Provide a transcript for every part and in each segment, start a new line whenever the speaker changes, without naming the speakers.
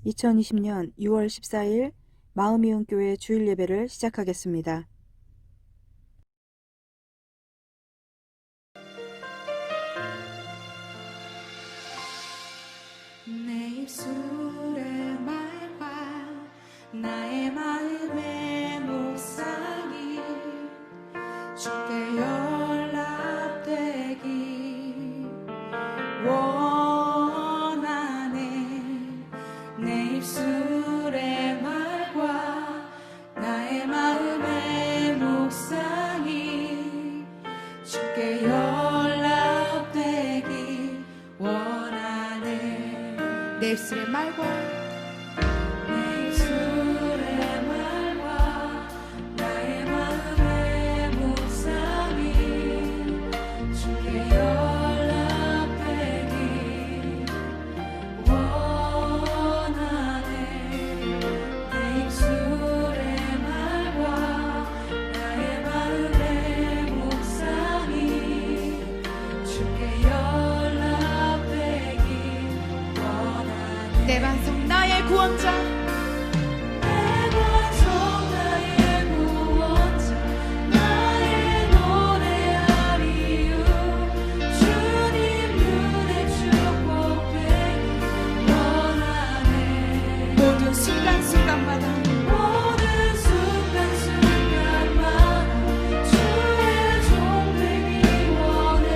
2020년 6월 14일 마음이온교회 주일 예배를 시작하겠습니다.
내 입술의 말과 나의 마음의 묵상이 주께 연락되기 원하네. 내 입술의 말과 나의 마음의 묵상이 주께 연락되기 원하네. 내 입술의 말과 내 입술의 말과 나의 마음의 묵상이 주께 연락되기 원하네. 내 입술의 말과 나의 마음의 묵상이 주께 연락되기 원하네. 내 반석 나의 구원자, 내 반석 나의 구원자, 나의 노래하리요. 주님 눈에 축복되기 원하네. 모든 순간순간마다 주의 종 되기 원해.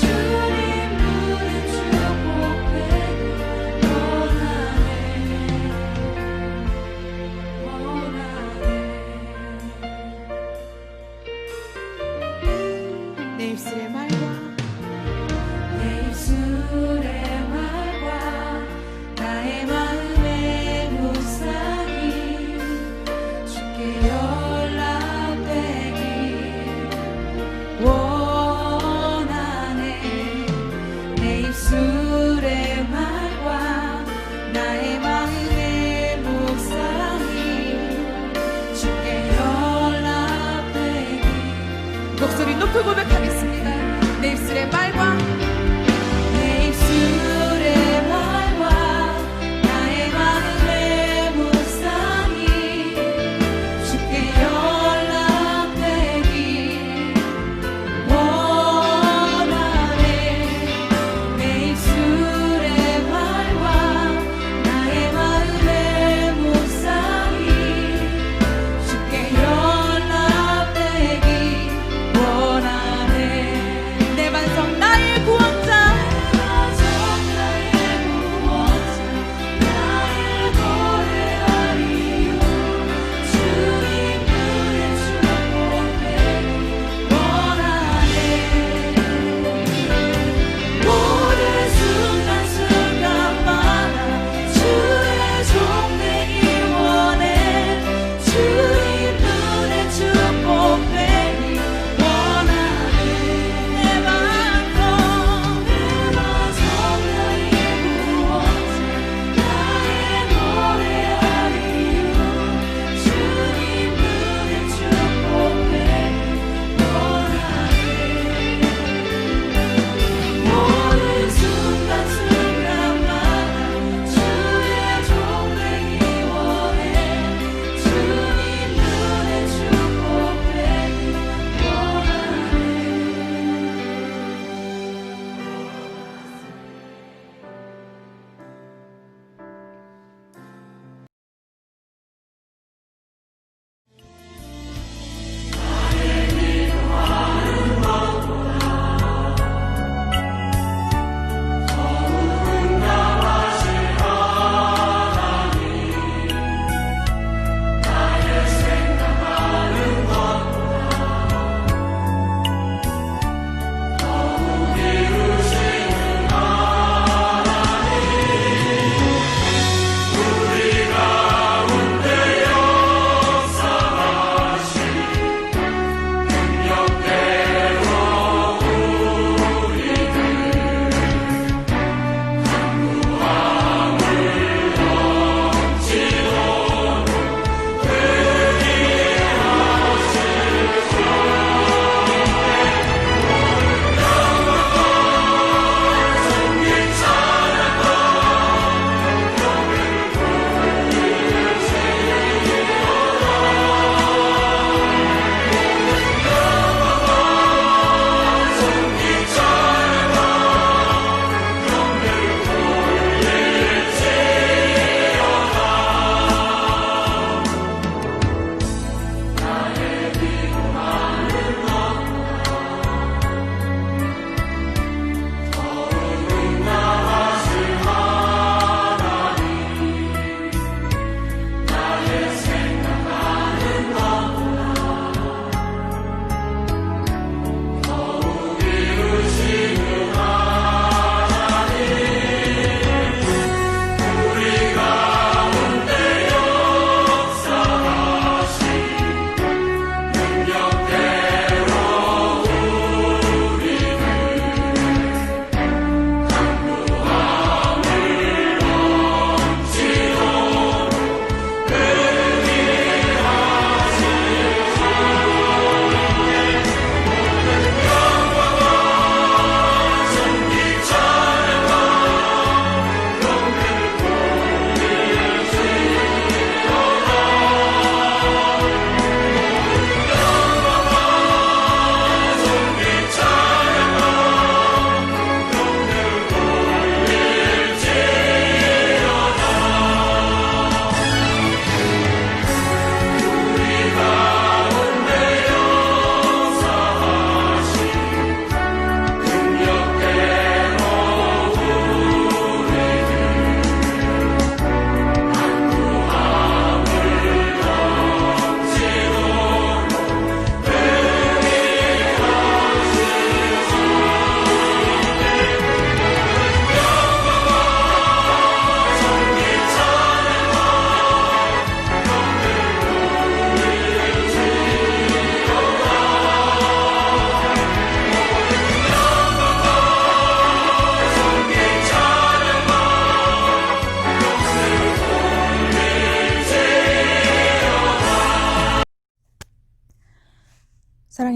주님 눈에 축복되기 원하네.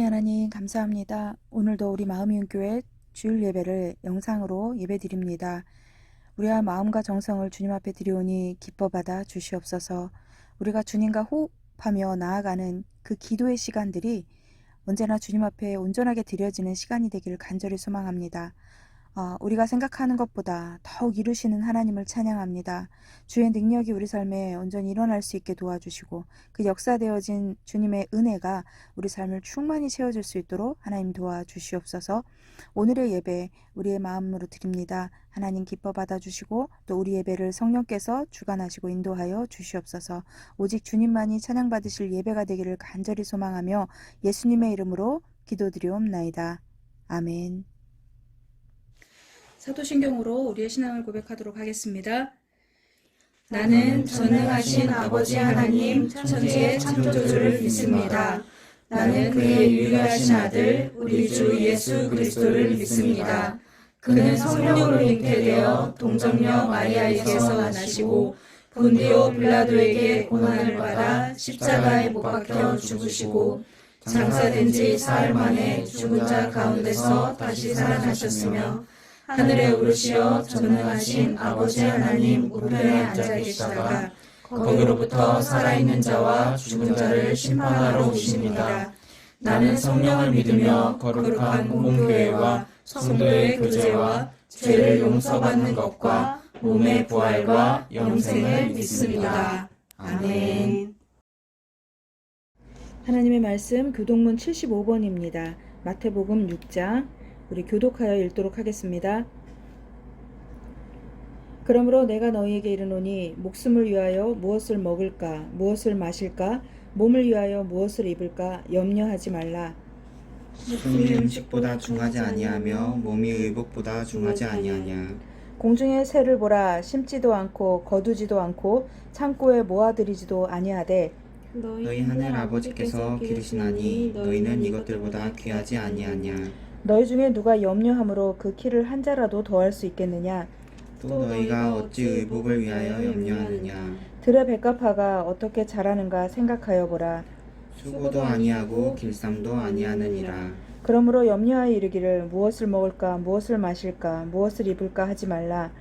하나님 감사합니다. 오늘도 우리 마음이은교회 주일 예배를 영상으로 예배드립니다. 우리와 마음과 정성을 주님 앞에 드리오니 기뻐 받아 주시옵소서. 우리가 주님과 호흡하며 나아가는 그 기도의 시간들이 언제나 주님 앞에 온전하게 드려지는 시간이 되기를 간절히 소망합니다. 우리가 생각하는 것보다 더욱 이루시는 하나님을 찬양합니다. 주의 능력이 우리 삶에 온전히 일어날 수 있게 도와주시고 그 역사되어진 주님의 은혜가 우리 삶을 충만히 채워줄 수 있도록 하나님 도와주시옵소서. 오늘의 예배 우리의 마음으로 드립니다. 하나님 기뻐 받아주시고 또 우리 예배를 성령께서 주관하시고 인도하여 주시옵소서. 오직 주님만이 찬양받으실 예배가 되기를 간절히 소망하며 예수님의 이름으로 기도드리옵나이다. 아멘. 사도신경으로 우리의 신앙을 고백하도록 하겠습니다.
나는 전능하신 아버지 하나님 천지의 창조주를 믿습니다. 나는 그의 유일하신 아들 우리 주 예수 그리스도를 믿습니다. 그는 성령으로 잉태되어 동정녀 마리아에게서 나시고 본디오 빌라도에게 고난을 받아 십자가에 못 박혀 죽으시고 장사된 지 사흘 만에 죽은 자 가운데서 다시 살아나셨으며 하늘에 오르시어 전능하신 아버지 하나님 우편에 앉아 계시다가 거기로부터 살아있는 자와 죽은 자를 심판하러 오십니다. 나는 성령을 믿으며 거룩한 공교회와 성도의 교제와 죄를 용서받는 것과 몸의 부활과 영생을 믿습니다. 아멘.
하나님의 말씀 교독문 75번입니다. 마태복음 6장 우리 교독하여 읽도록 하겠습니다. 그러므로 내가 너희에게 이르노니 목숨을 위하여 무엇을 먹을까 무엇을 마실까 몸을 위하여 무엇을 입을까 염려하지 말라.
목숨이 음식보다 중하지 아니하며 몸이 의복보다 중하지 아니하냐.
공중의 새를 보라. 심지도 않고 거두지도 않고 창고에 모아들이지도 아니하되
너희 하늘 아버지께서 기르시나니 너희는 이것들보다 귀하지 아니하냐.
너희 중에 누가 염려함으로 그 키를 한 자라도 더할 수 있겠느냐.
또 너희가 어찌 의복을 위하여 염려하느냐.
들의 백합화가 어떻게 자라는가 생각하여 보라.
수고도 아니하고 길쌈도 아니하느니라.
그러므로 염려하여 이르기를 무엇을 먹을까 무엇을 마실까 무엇을 입을까 하지 말라.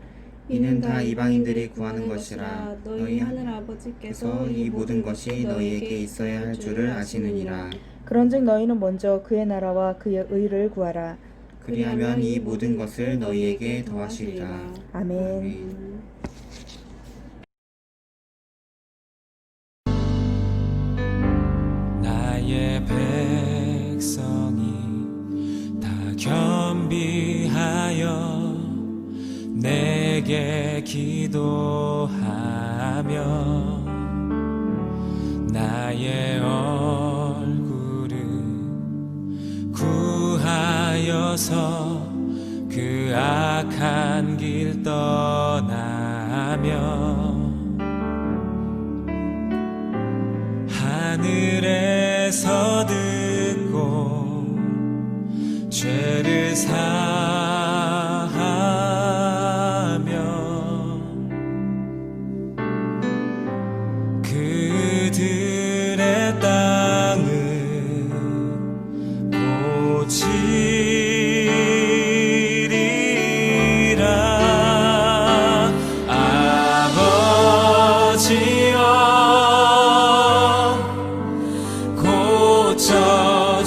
이는 다 이방인들이 구하는 것이라. 너희 하늘 아버지께서 이 모든 것이 너희에게 있어야 할 줄을 아시느니라.
그런즉 너희는 먼저 그의 나라와 그의 의를 구하라.
그리하면 이 모든 것을 너희에게 더하시리라.
아멘.
아멘.
나의 백성이 다 겸비하여 내게 기도하며 나의 얼굴을 구하여서 그 악한 길 떠나며 하늘에서 듣고 죄를 사하며 그들의 땅을 고치리라. 아버지여 고쳐주소서.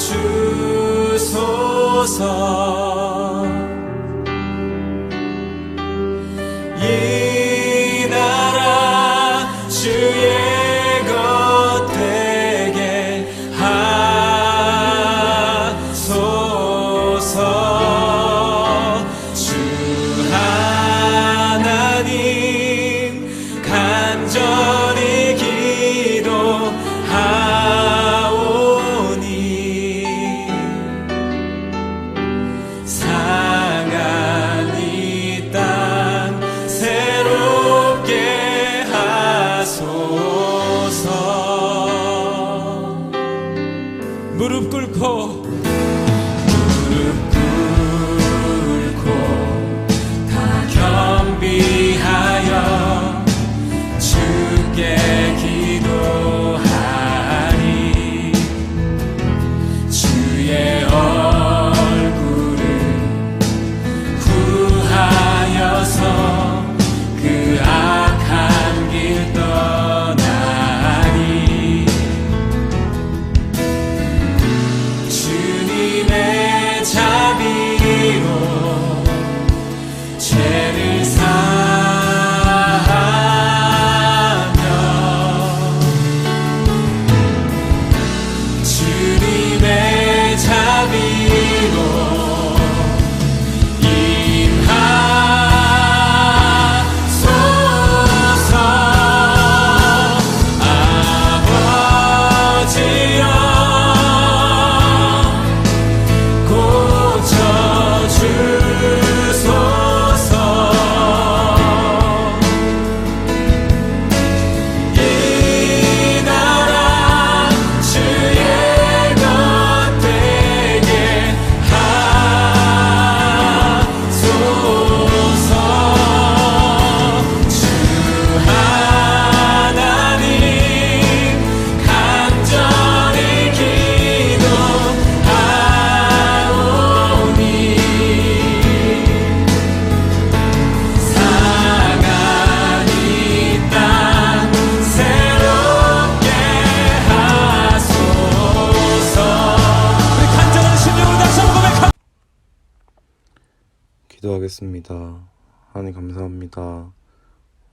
기도하겠습니다. 하나님 감사합니다.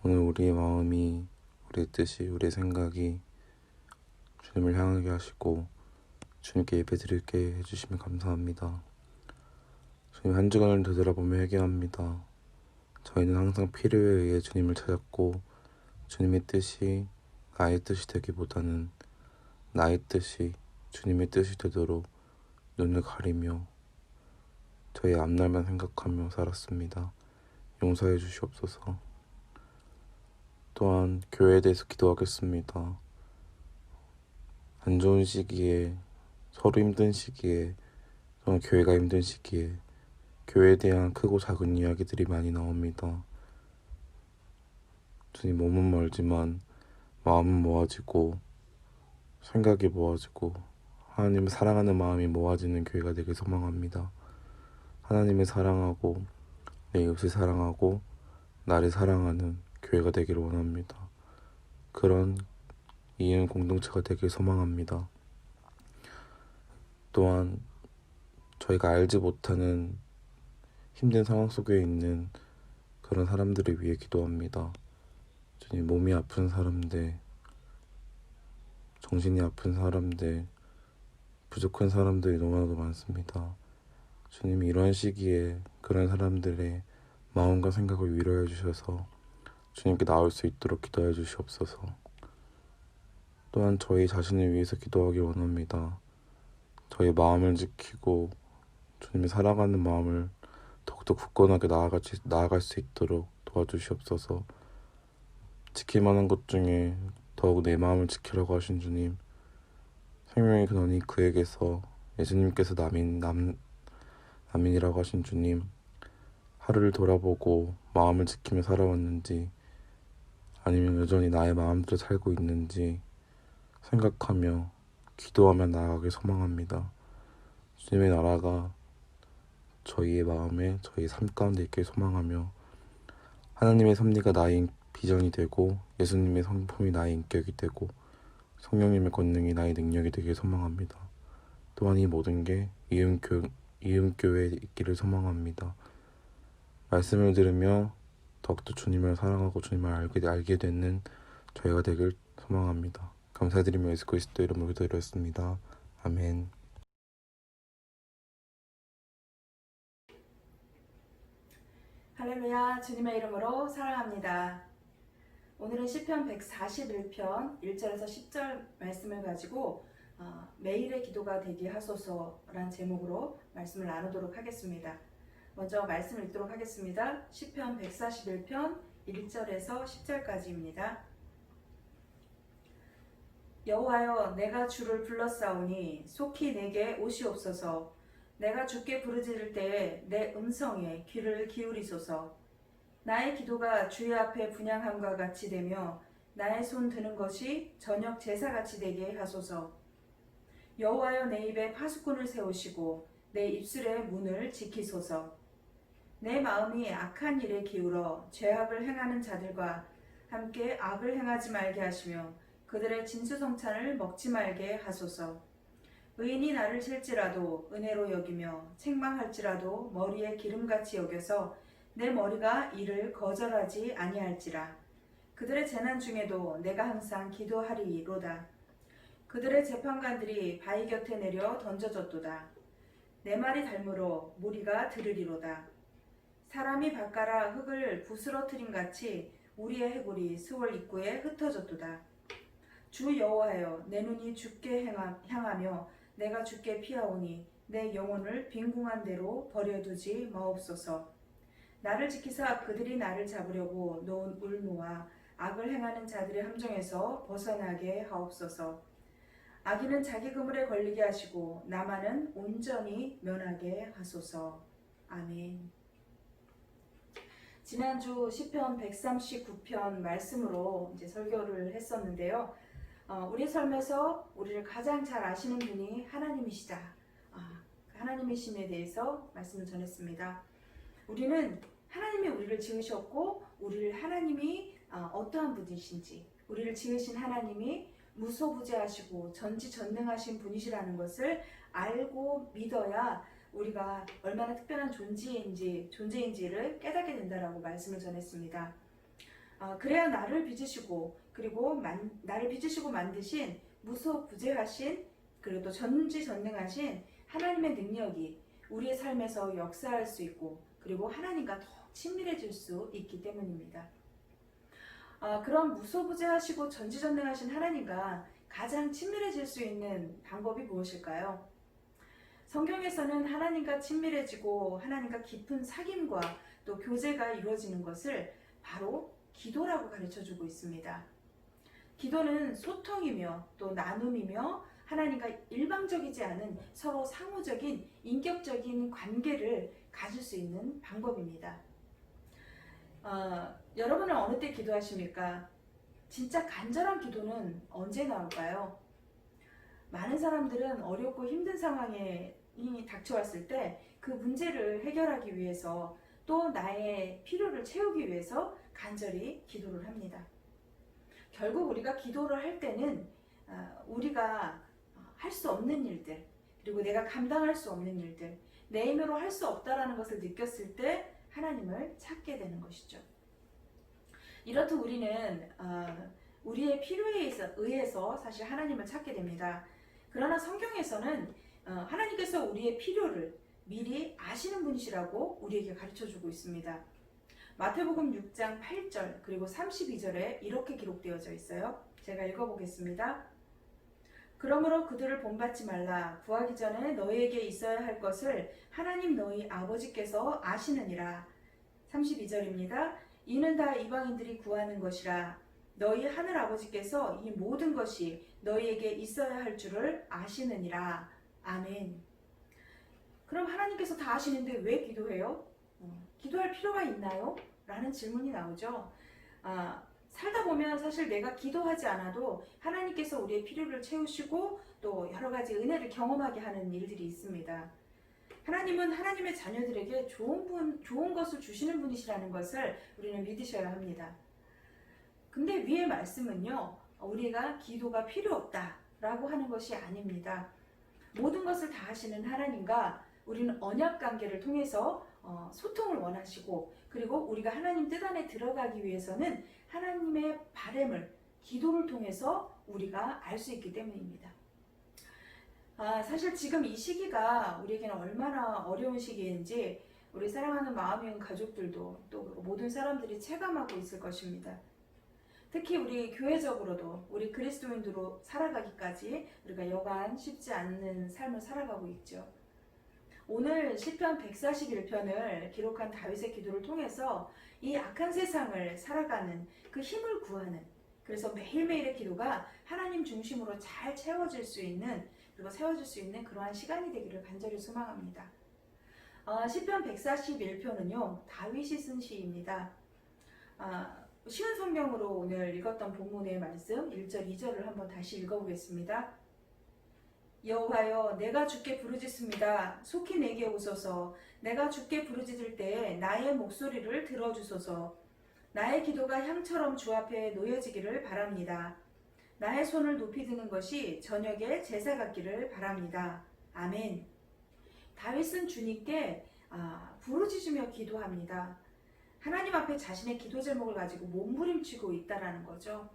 오늘 우리의 마음이, 우리의 뜻이, 우리의 생각이 주님을 향하게 하시고 주님께 예배드리게 해주시면 감사합니다. 주님, 한 주간을 되돌아보며 회개합니다. 저희는 항상 필요에 의해 주님을 찾았고 주님의 뜻이 나의 뜻이 되기보다는 나의 뜻이 주님의 뜻이 되도록 눈을 가리며 저의 앞날만 생각하며 살았습니다. 용서해 주시옵소서. 또한 교회에 대해서 기도하겠습니다. 안 좋은 시기에, 서로 힘든 시기에, 또한 교회가 힘든 시기에 교회에 대한 크고 작은 이야기들이 많이 나옵니다. 주님, 몸은 멀지만 마음은 모아지고 생각이 모아지고 하나님을 사랑하는 마음이 모아지는 교회가 되길 소망합니다. 하나님을 사랑하고 내 이웃을 사랑하고 나를 사랑하는 교회가 되기를 원합니다. 그런 이은 공동체가 되길 소망합니다. 또한 저희가 알지 못하는 힘든 상황 속에 있는 그런 사람들을 위해 기도합니다. 주님, 몸이 아픈 사람들, 정신이 아픈 사람들, 부족한 사람들이 너무나도 많습니다. 주님이 이러한 시기에 그런 사람들의 마음과 생각을 위로해 주셔서 주님께 나올 수 있도록 기도해 주시옵소서. 또한 저희 자신을 위해서 기도하기 원합니다. 저희 마음을 지키고 주님이 살아가는 마음을 더욱더 굳건하게 나아갈 수 있도록 도와주시옵소서. 지킬 만한 것 중에 더욱 내 마음을 지키라고 하신 주님, 생명의 근원이 그에게서 예수님께서 남인이라고 하신 주님, 하루를 돌아보고 마음을 지키며 살아왔는지 아니면 여전히 나의 마음대로 살고 있는지 생각하며 기도하며 나아가길 소망합니다. 주님의 나라가 저희의 마음에, 저희 삶 가운데 있길 소망하며 하나님의 섭리가 나의 비전이 되고 예수님의 성품이 나의 인격이 되고 성령님의 권능이 나의 능력이 되길 소망합니다. 또한 이 모든 게 이음교회에 있기를 소망합니다. 말씀을 들으며 더욱더 주님을 사랑하고 주님을 알게 되는 저희가 되길 소망합니다. 감사드리며 예수 그리스도 이름으로 기도드렸습니다. 아멘.
할렐루야, 주님의 이름으로 사랑합니다. 오늘은 시편 141편 1절에서 10절 말씀을 가지고 매일의 기도가 되게 하소서라는 제목으로 말씀을 나누도록 하겠습니다. 먼저 말씀 읽도록 하겠습니다. 시편 141편 1절에서 10절까지입니다. 여호와여, 내가 주를 불렀사오니 속히 내게 오시옵소서. 내가 주께 부르짖을 때에 내 음성에 귀를 기울이소서. 나의 기도가 주의 앞에 분향함과 같이 되며 나의 손 드는 것이 저녁 제사같이 되게 하소서. 여호와여, 내 입에 파수꾼을 세우시고 내 입술의 문을 지키소서. 내 마음이 악한 일에 기울어 죄악을 행하는 자들과 함께 악을 행하지 말게 하시며 그들의 진수성찬을 먹지 말게 하소서. 의인이 나를 칠지라도 은혜로 여기며 책망할지라도 머리에 기름같이 여겨서 내 머리가 이를 거절하지 아니할지라. 그들의 재난 중에도 내가 항상 기도하리로다. 그들의 재판관들이 바위 곁에 내려 던져졌도다. 내 말이 닮으로 무리가 들으리로다. 사람이 밭가라 흙을 부스러뜨림 같이 우리의 해골이 스월 입구에 흩어졌도다. 주 여호와여, 내 눈이 주께 향하며 내가 주께 피하오니 내 영혼을 빈궁한 대로 버려두지 마옵소서. 나를 지키사 그들이 나를 잡으려고 놓은 울무와 악을 행하는 자들의 함정에서 벗어나게 하옵소서. 악인은 자기 그물에 걸리게 하시고 나만은 온전히 면하게 하소서. 아멘. 지난주 시편 139편 말씀으로 이제 설교를 했었는데요. 우리 삶에서 우리를 가장 잘 아시는 분이 하나님이시다. 하나님이심에 대해서 말씀을 전했습니다. 우리는 하나님이 우리를 지으셨고 우리를 하나님이 어떠한 분이신지, 우리를 지으신 하나님이 무소부재하시고 전지전능하신 분이시라는 것을 알고 믿어야 우리가 얼마나 특별한 존재인지를 깨닫게 된다라고 말씀을 전했습니다. 그래야 나를 빚으시고 그리고 나를 빚으시고 만드신 무소부재하신 그리고 또 전지전능하신 하나님의 능력이 우리의 삶에서 역사할 수 있고 그리고 하나님과 더욱 친밀해질 수 있기 때문입니다. 그런 무소부재하시고 전지전능하신 하나님과 가장 친밀해질 수 있는 방법이 무엇일까요? 성경에서는 하나님과 친밀해지고 하나님과 깊은 사귐과 또 교제가 이루어지는 것을 바로 기도라고 가르쳐주고 있습니다. 기도는 소통이며 또 나눔이며 하나님과 일방적이지 않은 서로 상호적인 인격적인 관계를 가질 수 있는 방법입니다. 여러분은 어느 때 기도하십니까? 진짜 간절한 기도는 언제 나올까요? 많은 사람들은 어렵고 힘든 상황이 닥쳐왔을 때 그 문제를 해결하기 위해서 또 나의 필요를 채우기 위해서 간절히 기도를 합니다. 결국 우리가 기도를 할 때는 우리가 할 수 없는 일들 그리고 내가 감당할 수 없는 일들 내 힘으로 할 수 없다라는 것을 느꼈을 때 하나님을 찾게 되는 것이죠. 이렇듯 우리는 우리의 필요에 의해서 사실 하나님을 찾게 됩니다. 그러나 성경에서는 하나님께서 우리의 필요를 미리 아시는 분이시라고 우리에게 가르쳐주고 있습니다. 마태복음 6장 8절 그리고 32절에 이렇게 기록되어져 있어요. 제가 읽어보겠습니다. 그러므로 그들을 본받지 말라. 구하기 전에 너희에게 있어야 할 것을 하나님 너희 아버지께서 아시느니라. 32절입니다. 이는 다 이방인들이 구하는 것이라. 너희 하늘 아버지께서 이 모든 것이 너희에게 있어야 할 줄을 아시느니라. 아멘. 그럼 하나님께서 다 아시는데 왜 기도해요? 기도할 필요가 있나요? 라는 질문이 나오죠. 살다 보면 사실 내가 기도하지 않아도 하나님께서 우리의 필요를 채우시고 또 여러 가지 은혜를 경험하게 하는 일들이 있습니다. 하나님은 하나님의 자녀들에게 좋은 것을 주시는 분이시라는 것을 우리는 믿으셔야 합니다. 근데 위의 말씀은요, 우리가 기도가 필요 없다라고 하는 것이 아닙니다. 모든 것을 다 하시는 하나님과 우리는 언약 관계를 통해서 소통을 원하시고 그리고 우리가 하나님 뜻 안에 들어가기 위해서는 하나님의 바람을 기도를 통해서 우리가 알 수 있기 때문입니다. 사실 지금 이 시기가 우리에게는 얼마나 어려운 시기인지 우리 사랑하는 마음이은 가족들도 또 모든 사람들이 체감하고 있을 것입니다. 특히 우리 교회적으로도 우리 그리스도인으로 살아가기까지 우리가 여간 쉽지 않는 삶을 살아가고 있죠. 오늘 시편 141편을 기록한 다윗의 기도를 통해서 이 악한 세상을 살아가는 그 힘을 구하는 그래서 매일매일의 기도가 하나님 중심으로 잘 채워질 수 있는 그리고 세워질 수 있는 그러한 시간이 되기를 간절히 소망합니다. 시편 141편은요 다윗이 쓴 시입니다. 쉬운 성경으로 오늘 읽었던 본문의 말씀 1절 2절을 한번 다시 읽어보겠습니다. 여호와여 내가 주께 부르짖습니다. 속히 내게 오소서. 내가 주께 부르짖을 때에 나의 목소리를 들어주소서. 나의 기도가 향처럼 주 앞에 놓여지기를 바랍니다. 나의 손을 높이 드는 것이 저녁에 제사 같기를 바랍니다. 아멘. 다윗은 주님께 부르짖으며 기도합니다. 하나님 앞에 자신의 기도 제목을 가지고 몸부림치고 있다라는 거죠.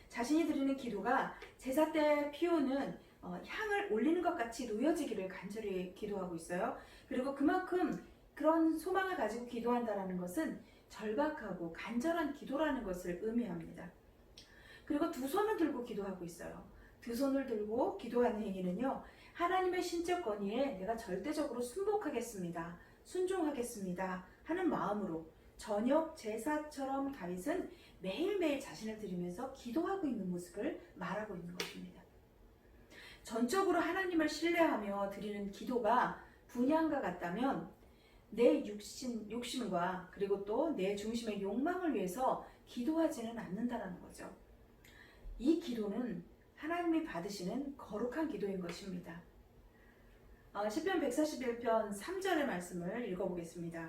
자신이 드리는 기도가 제사 때 피우는 향을 올리는 것 같이 놓여지기를 간절히 기도하고 있어요. 그리고 그만큼 그런 소망을 가지고 기도한다는 것은 절박하고 간절한 기도라는 것을 의미합니다. 그리고 두 손을 들고 기도하고 있어요. 두 손을 들고 기도하는 행위는요. 하나님의 신적 권위에 내가 절대적으로 순복하겠습니다. 순종하겠습니다. 하는 마음으로 저녁 제사처럼 다윗은 매일매일 자신을 드리면서 기도하고 있는 모습을 말하고 있는 것입니다. 전적으로 하나님을 신뢰하며 드리는 기도가 분향과 같다면 내 욕심과 그리고 또 내 중심의 욕망을 위해서 기도하지는 않는다는 거죠. 이 기도는 하나님이 받으시는 거룩한 기도인 것입니다. 시편 141편 3절의 말씀을 읽어보겠습니다.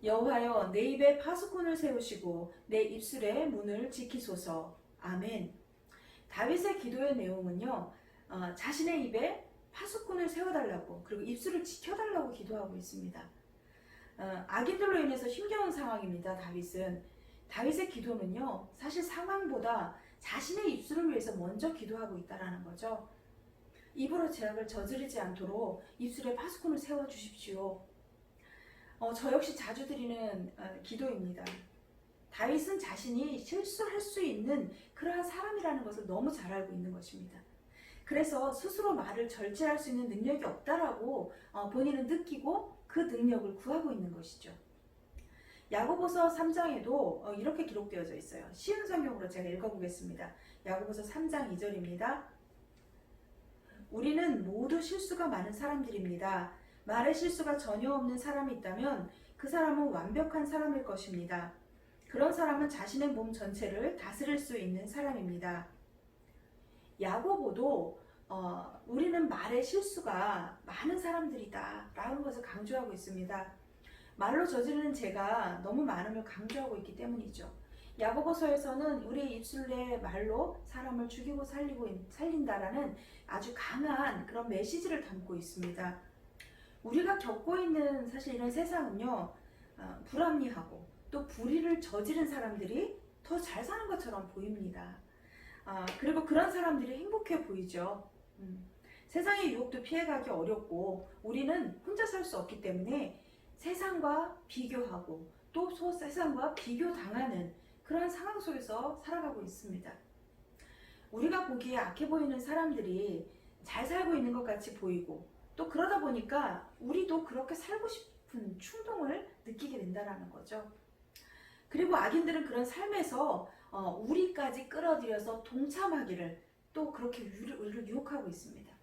여호와여 내 입에 파수꾼을 세우시고 내 입술의 문을 지키소서. 아멘. 다윗의 기도의 내용은요. 자신의 입에 파수꾼을 세워달라고, 그리고 입술을 지켜달라고 기도하고 있습니다. 악인들로 인해서 힘겨운 상황입니다. 다윗의 기도는요, 사실 상황보다 자신의 입술을 위해서 먼저 기도하고 있다라는 거죠. 입으로 죄악을 저지르지 않도록 입술에 파수꾼을 세워주십시오. 저 역시 자주 드리는 기도입니다. 다윗은 자신이 실수할 수 있는 그러한 사람이라는 것을 너무 잘 알고 있는 것입니다. 그래서 스스로 말을 절제할 수 있는 능력이 없다라고 본인은 느끼고 그 능력을 구하고 있는 것이죠. 야고보서 3장에도 이렇게 기록되어져 있어요. 쉬운 성경으로 제가 읽어보겠습니다. 야고보서 3장 2절입니다. 우리는 모두 실수가 많은 사람들입니다. 말에 실수가 전혀 없는 사람이 있다면 그 사람은 완벽한 사람일 것입니다. 그런 사람은 자신의 몸 전체를 다스릴 수 있는 사람입니다. 야고보도 우리는 말에 실수가 많은 사람들이다 라는 것을 강조하고 있습니다. 말로 저지르는 죄가 너무 많음을 강조하고 있기 때문이죠. 야고보서에서는 우리의 입술의 말로 사람을 죽이고 살린다라는 아주 강한 그런 메시지를 담고 있습니다. 우리가 겪고 있는 사실 이런 세상은요, 불합리하고 또 불의를 저지른 사람들이 더 잘 사는 것처럼 보입니다. 그리고 그런 사람들이 행복해 보이죠. 세상의 유혹도 피해가기 어렵고 우리는 혼자 살 수 없기 때문에 세상과 비교하고 또 세상과 비교당하는 그러한 상황 속에서 살아가고 있습니다. 우리가 보기에 악해 보이는 사람들이 잘 살고 있는 것 같이 보이고 또 그러다 보니까 우리도 그렇게 살고 싶은 충동을 느끼게 된다는 거죠. 그리고 악인들은 그런 삶에서 우리까지 끌어들여서 동참하기를 또 그렇게 우리를 유혹하고 있습니다.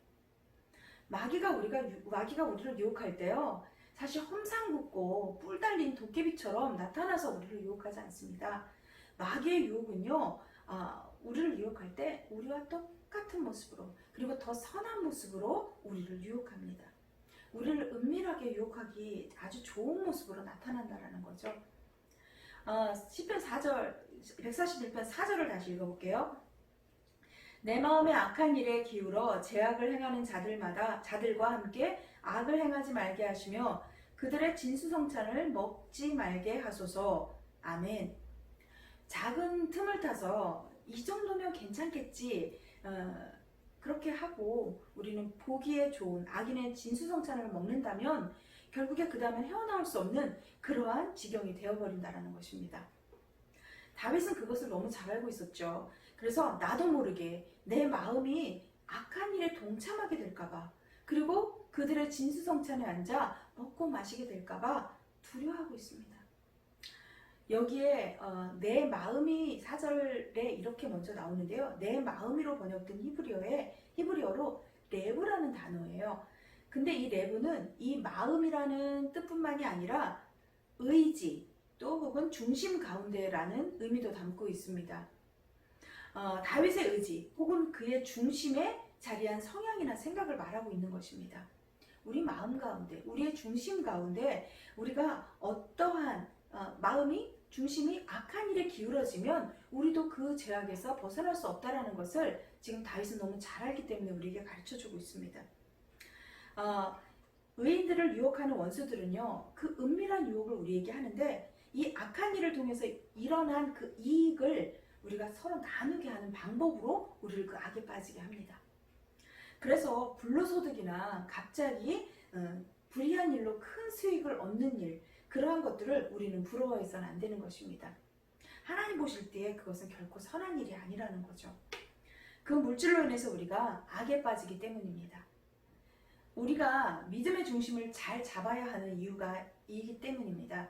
마귀가 우리를 유혹할 때요, 사실 험상궂고 뿔 달린 도깨비처럼 나타나서 우리를 유혹하지 않습니다. 마귀의 유혹은요, 우리를 유혹할 때 우리와 똑같은 모습으로 그리고 더 선한 모습으로 우리를 유혹합니다. 우리를 은밀하게 유혹하기 아주 좋은 모습으로 나타난다라는 거죠. 시편 141편 4절을 다시 읽어볼게요. 내 마음에 악한 일에 기울어 죄악을 행하는 자들과 함께 악을 행하지 말게 하시며 그들의 진수성찬을 먹지 말게 하소서. 아멘. 작은 틈을 타서 이 정도면 괜찮겠지 그렇게 하고 우리는 보기에 좋은 악인의 진수성찬을 먹는다면 결국에 그 다음에 헤어나올 수 없는 그러한 지경이 되어버린다는 것입니다. 다윗은 그것을 너무 잘 알고 있었죠. 그래서 나도 모르게 내 마음이 악한 일에 동참하게 될까봐, 그리고 그들의 진수성찬에 앉아 먹고 마시게 될까봐 두려워하고 있습니다. 여기에 내 마음이 4절에 이렇게 먼저 나오는데요. 내 마음이로 번역된 히브리어로 레브라는 단어예요. 근데 이 레브는 이 마음이라는 뜻뿐만이 아니라 의지, 또 혹은 중심 가운데라는 의미도 담고 있습니다. 다윗의 의지 혹은 그의 중심에 자리한 성향이나 생각을 말하고 있는 것입니다. 우리 마음 가운데, 우리의 중심 가운데 우리가 어떠한 중심이 악한 일에 기울어지면 우리도 그 죄악에서 벗어날 수 없다는 것을 지금 다윗은 너무 잘 알기 때문에 우리에게 가르쳐주고 있습니다. 의인들을 유혹하는 원수들은요, 그 은밀한 유혹을 우리에게 하는데 이 악한 일을 통해서 일어난 그 이익을 우리가 서로 나누게 하는 방법으로 우리를 그 악에 빠지게 합니다. 그래서 불로소득이나 갑자기 불의한 일로 큰 수익을 얻는 일, 그러한 것들을 우리는 부러워해서는 안 되는 것입니다. 하나님 보실 때 그것은 결코 선한 일이 아니라는 거죠. 그 물질로 인해서 우리가 악에 빠지기 때문입니다. 우리가 믿음의 중심을 잘 잡아야 하는 이유가 이기 때문입니다.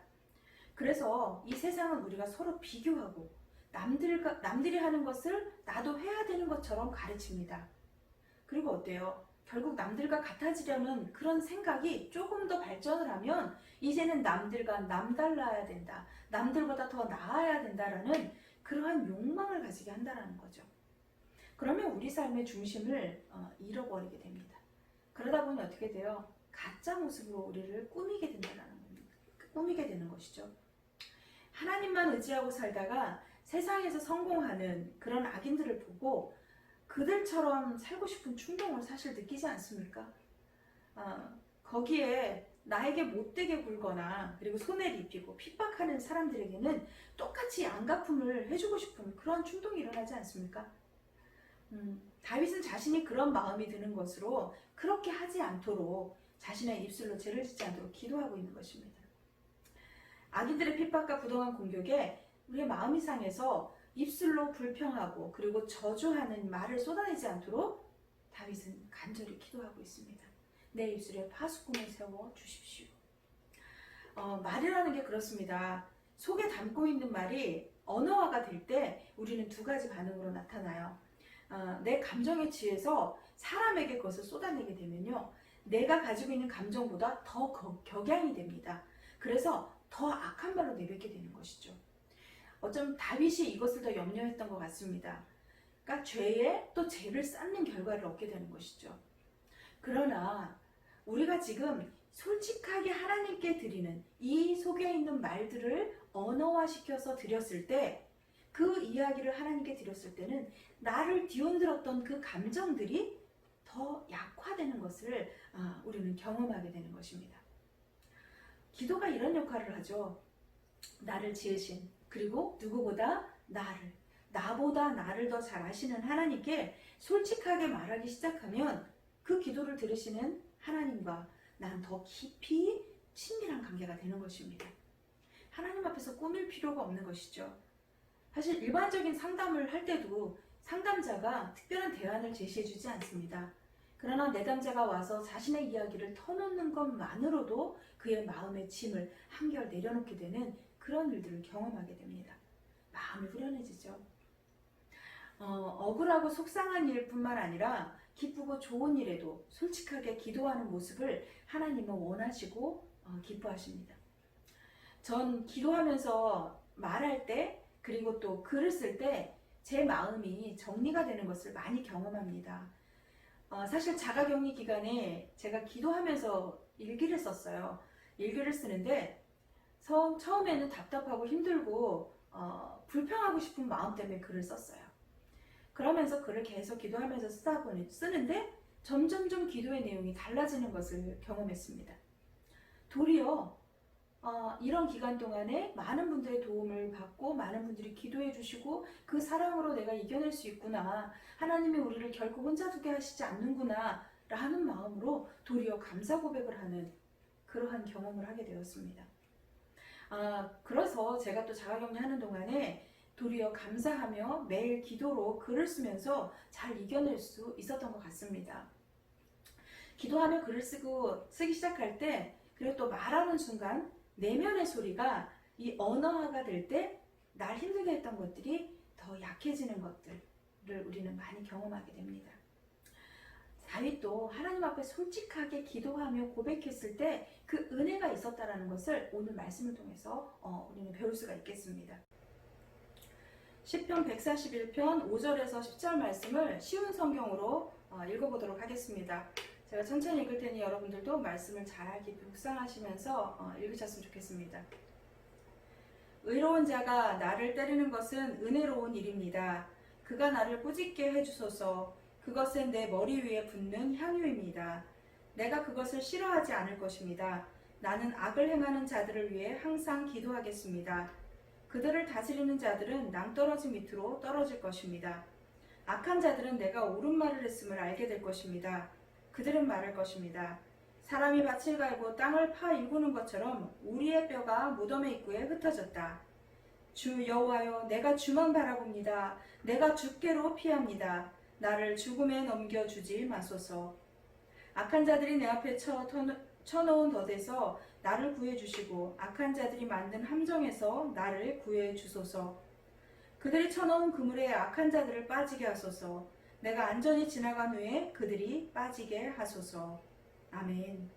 그래서 이 세상은 우리가 서로 비교하고 남들이 하는 것을 나도 해야 되는 것처럼 가르칩니다. 그리고 어때요? 결국 남들과 같아지려는 그런 생각이 조금 더 발전을 하면 이제는 남들과 남달라야 된다, 남들보다 더 나아야 된다라는 그러한 욕망을 가지게 한다는 거죠. 그러면 우리 삶의 중심을 잃어버리게 됩니다. 그러다 보니 어떻게 돼요? 가짜 모습으로 우리를 꾸미게 되는 것이죠. 하나님만 의지하고 살다가 세상에서 성공하는 그런 악인들을 보고 그들처럼 살고 싶은 충동을 사실 느끼지 않습니까? 거기에 나에게 못되게 굴거나 그리고 손해를 입히고 핍박하는 사람들에게는 똑같이 양가품을 해주고 싶은 그런 충동이 일어나지 않습니까? 다윗은 자신이 그런 마음이 드는 것으로 그렇게 하지 않도록 자신의 입술로 죄를 짓지 않도록 기도하고 있는 것입니다. 악인들의 핍박과 부당한 공격에 우리의 마음이 상해서 입술로 불평하고 그리고 저주하는 말을 쏟아내지 않도록 다윗은 간절히 기도하고 있습니다. 내 입술에 파수꾼을 세워 주십시오. 말이라는 게 그렇습니다. 속에 담고 있는 말이 언어화가 될 때 우리는 두 가지 반응으로 나타나요. 내 감정에 취해서 사람에게 그것을 쏟아내게 되면요, 내가 가지고 있는 감정보다 더 격양이 됩니다. 그래서 더 악한 말로 내뱉게 되는 것이죠. 어쩜 다윗이 이것을 더 염려했던 것 같습니다. 그러니까 죄에 또 죄를 쌓는 결과를 얻게 되는 것이죠. 그러나 우리가 지금 솔직하게 하나님께 드리는 이 속에 있는 말들을 언어화시켜서 드렸을 때, 그 이야기를 하나님께 드렸을 때는 나를 뒤흔들었던 그 감정들이 더 약화되는 것을 우리는 경험하게 되는 것입니다. 기도가 이런 역할을 하죠. 나를 지으신, 그리고 누구보다 나보다 나를 더 잘 아시는 하나님께 솔직하게 말하기 시작하면 그 기도를 들으시는 하나님과 난 더 깊이 친밀한 관계가 되는 것입니다. 하나님 앞에서 꾸밀 필요가 없는 것이죠. 사실 일반적인 상담을 할 때도 상담자가 특별한 대안을 제시해주지 않습니다. 그러나 내담자가 와서 자신의 이야기를 터놓는 것만으로도 그의 마음의 짐을 한결 내려놓게 되는 그런 일들을 경험하게 됩니다. 마음이 후련해지죠. 억울하고 속상한 일뿐만 아니라 기쁘고 좋은 일에도 솔직하게 기도하는 모습을 하나님은 원하시고 기뻐하십니다. 전 기도하면서 말할 때, 그리고 또 글을 쓸 때 제 마음이 정리가 되는 것을 많이 경험합니다. 사실 자가격리 기간에 제가 기도하면서 일기를 썼어요. 일기를 쓰는데 처음에는 답답하고 힘들고 불평하고 싶은 마음 때문에 글을 썼어요. 그러면서 글을 계속 기도하면서 쓰는데 점점점 기도의 내용이 달라지는 것을 경험했습니다. 도리어 이런 기간 동안에 많은 분들의 도움을 받고 많은 분들이 기도해 주시고 그 사랑으로 내가 이겨낼 수 있구나, 하나님이 우리를 결코 혼자 두게 하시지 않는구나 라는 마음으로 도리어 감사 고백을 하는 그러한 경험을 하게 되었습니다. 그래서 제가 또 자가격리 하는 동안에 도리어 감사하며 매일 기도로 글을 쓰면서 잘 이겨낼 수 있었던 것 같습니다. 기도하며 글을 쓰기 시작할 때, 그리고 또 말하는 순간 내면의 소리가 이 언어화가 될 때 날 힘들게 했던 것들이 더 약해지는 것들을 우리는 많이 경험하게 됩니다. 다윗도 하나님 앞에 솔직하게 기도하며 고백했을 때 그 은혜가 있었다는 것을 오늘 말씀을 통해서 우리는 배울 수가 있겠습니다. 시편 141편 5절에서 10절 말씀을 쉬운 성경으로 읽어보도록 하겠습니다. 제가 천천히 읽을 테니 여러분들도 말씀을 잘 깊이 묵상하시면서 읽으셨으면 좋겠습니다. 의로운 자가 나를 때리는 것은 은혜로운 일입니다. 그가 나를 꾸짖게 해주소서. 그것은 내 머리 위에 붓는 향유입니다. 내가 그것을 싫어하지 않을 것입니다. 나는 악을 행하는 자들을 위해 항상 기도하겠습니다. 그들을 다스리는 자들은 낭떠러지 밑으로 떨어질 것입니다. 악한 자들은 내가 옳은 말을 했음을 알게 될 것입니다. 그들은 말할 것입니다. 사람이 밭을 갈고 땅을 파 일구는 것처럼 우리의 뼈가 무덤의 입구에 흩어졌다. 주 여호와여, 내가 주만 바라봅니다. 내가 주께로 피합니다. 나를 죽음에 넘겨주지 마소서. 악한 자들이 내 앞에 쳐놓은 덫에서 나를 구해주시고 악한 자들이 만든 함정에서 나를 구해주소서. 그들이 쳐놓은 그물에 악한 자들을 빠지게 하소서. 내가 안전히 지나간 후에 그들이 빠지게 하소서. 아멘.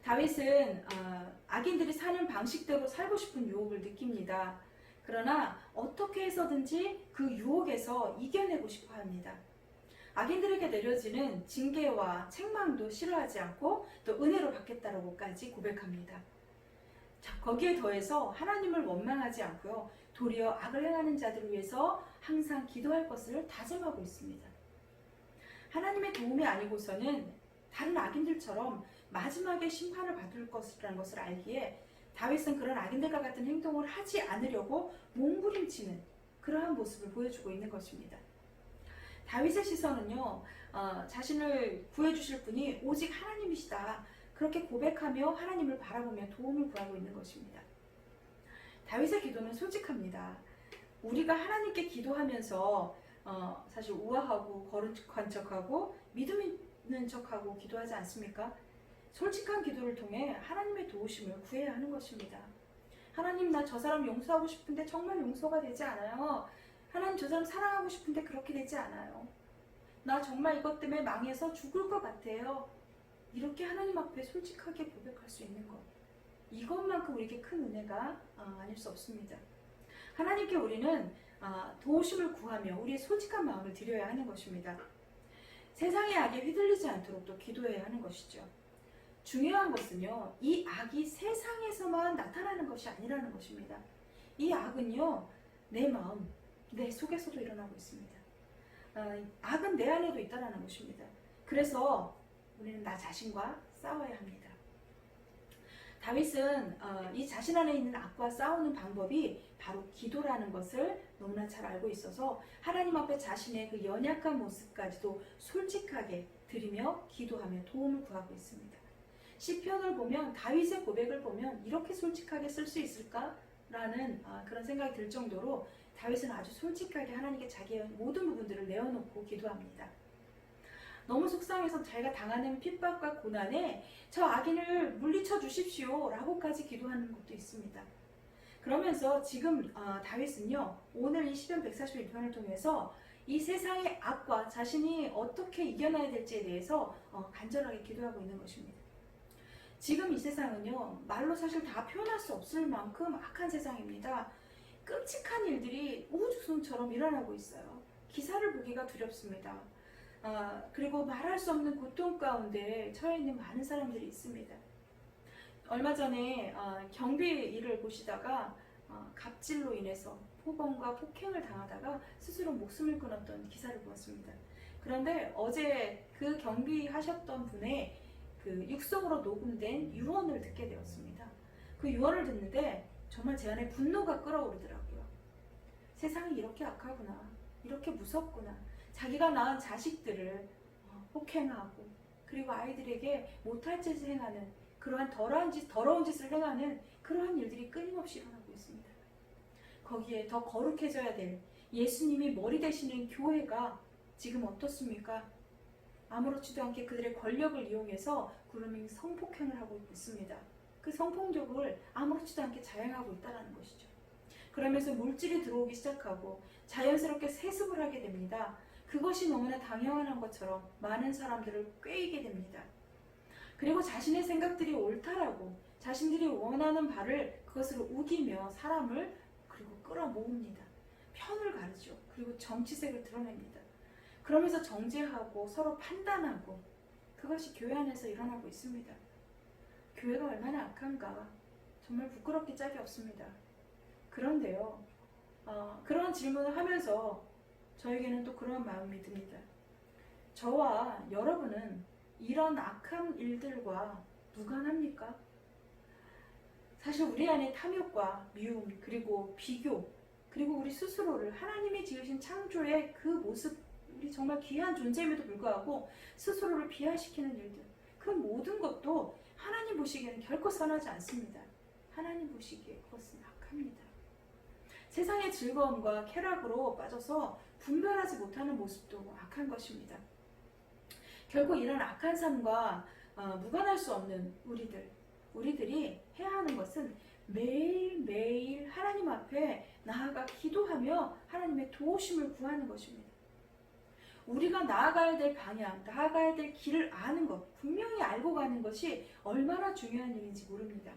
다윗은 악인들이 사는 방식대로 살고 싶은 유혹을 느낍니다. 그러나 어떻게 해서든지 그 유혹에서 이겨내고 싶어 합니다. 악인들에게 내려지는 징계와 책망도 싫어하지 않고 또 은혜로 받겠다라고까지 고백합니다. 자, 거기에 더해서 하나님을 원망하지 않고요, 도리어 악을 행하는 자들을 위해서 항상 기도할 것을 다짐하고 있습니다. 하나님의 도움이 아니고서는 다른 악인들처럼 마지막에 심판을 받을 것이라는 것을 알기에 다윗은 그런 악인들과 같은 행동을 하지 않으려고 몸부림치는 그러한 모습을 보여주고 있는 것입니다. 다윗의 시선은요, 자신을 구해주실 분이 오직 하나님이시다. 그렇게 고백하며 하나님을 바라보며 도움을 구하고 있는 것입니다. 다윗의 기도는 솔직합니다. 우리가 하나님께 기도하면서 사실 우아하고 거룩한 척하고 믿음 있는 척하고 기도하지 않습니까? 솔직한 기도를 통해 하나님의 도우심을 구해야 하는 것입니다. 하나님, 나 저 사람 용서하고 싶은데 정말 용서가 되지 않아요. 하나님, 저 사람 사랑하고 싶은데 그렇게 되지 않아요. 나 정말 이것 때문에 망해서 죽을 것 같아요. 이렇게 하나님 앞에 솔직하게 고백할 수 있는 것, 이것만큼 우리에게 큰 은혜가 아닐 수 없습니다. 하나님께 우리는 도우심을 구하며 우리의 솔직한 마음을 드려야 하는 것입니다. 세상의 악에 휘둘리지 않도록 또 기도해야 하는 것이죠. 중요한 것은요, 이 악이 세상에서만 나타나는 것이 아니라는 것입니다. 이 악은요, 내 마음, 내 속에서도 일어나고 있습니다. 악은 내 안에도 있다는 것입니다. 그래서 우리는 나 자신과 싸워야 합니다. 다윗은 이 자신 안에 있는 악과 싸우는 방법이 바로 기도라는 것을 너무나 잘 알고 있어서 하나님 앞에 자신의 그 연약한 모습까지도 솔직하게 드리며 기도하며 도움을 구하고 있습니다. 시편을 보면, 다윗의 고백을 보면 이렇게 솔직하게 쓸 수 있을까라는 그런 생각이 들 정도로 다윗은 아주 솔직하게 하나님께 자기의 모든 부분들을 내어놓고 기도합니다. 너무 속상해서 자기가 당하는 핍박과 고난에 저 악인을 물리쳐 주십시오 라고까지 기도하는 것도 있습니다. 그러면서 지금 다윗은요, 오늘 이 시편 141편을 통해서 이 세상의 악과 자신이 어떻게 이겨나야 될지에 대해서 간절하게 기도하고 있는 것입니다. 지금 이 세상은요, 말로 사실 다 표현할 수 없을 만큼 악한 세상입니다. 끔찍한 일들이 우주순처럼 일어나고 있어요. 기사를 보기가 두렵습니다. 그리고 말할 수 없는 고통 가운데 처해 있는 많은 사람들이 있습니다. 얼마 전에 경비 일을 보시다가 갑질로 인해서 폭언과 폭행을 당하다가 스스로 목숨을 끊었던 기사를 보았습니다. 그런데 어제 그 경비하셨던 분의 그 육성으로 녹음된 유언을 듣게 되었습니다. 그 유언을 듣는데 정말 제 안에 분노가 끓어오르더라고요. 세상이 이렇게 악하구나, 이렇게 무섭구나. 자기가 낳은 자식들을 폭행하고 그리고 아이들에게 못할 짓을 행하는 그러한 더러운 짓을 행하는 그러한 일들이 끊임없이 일어나고 있습니다. 거기에 더 거룩해져야 될 예수님이 머리 되시는 교회가 지금 어떻습니까? 아무렇지도 않게 그들의 권력을 이용해서 그루밍 성폭행을 하고 있습니다. 그 성폭력을 아무렇지도 않게 자행하고 있다는 것이죠. 그러면서 물질이 들어오기 시작하고 자연스럽게 세습을 하게 됩니다. 그것이 너무나 당연한 것처럼 많은 사람들을 꾀이게 됩니다. 그리고 자신의 생각들이 옳다라고 자신들이 원하는 바를 그것을 우기며 사람을 그리고 끌어모읍니다. 편을 가르죠. 그리고 정치색을 드러냅니다. 그러면서 정죄하고 서로 판단하고 그것이 교회 안에서 일어나고 있습니다. 교회가 얼마나 악한가 정말 부끄럽기 짝이 없습니다. 그런데요, 그런 질문을 하면서 저에게는 또 그런 마음이 듭니다. 저와 여러분은 이런 악한 일들과 무관합니까? 사실 우리 안에 탐욕과 미움, 그리고 비교, 그리고 우리 스스로를 하나님이 지으신 창조의 그 모습, 우리 정말 귀한 존재임에도 불구하고 스스로를 비하시키는 일들, 그 모든 것도 하나님 보시기에는 결코 선하지 않습니다. 하나님 보시기에 그것은 악합니다. 세상의 즐거움과 쾌락으로 빠져서 분별하지 못하는 모습도 악한 것입니다. 결국 이런 악한 삶과 무관할 수 없는 우리들이 해야 하는 것은 매일매일 하나님 앞에 나아가 기도하며 하나님의 도우심을 구하는 것입니다. 우리가 나아가야 될 방향, 나아가야 될 길을 아는 것, 분명히 알고 가는 것이 얼마나 중요한 일인지 모릅니다.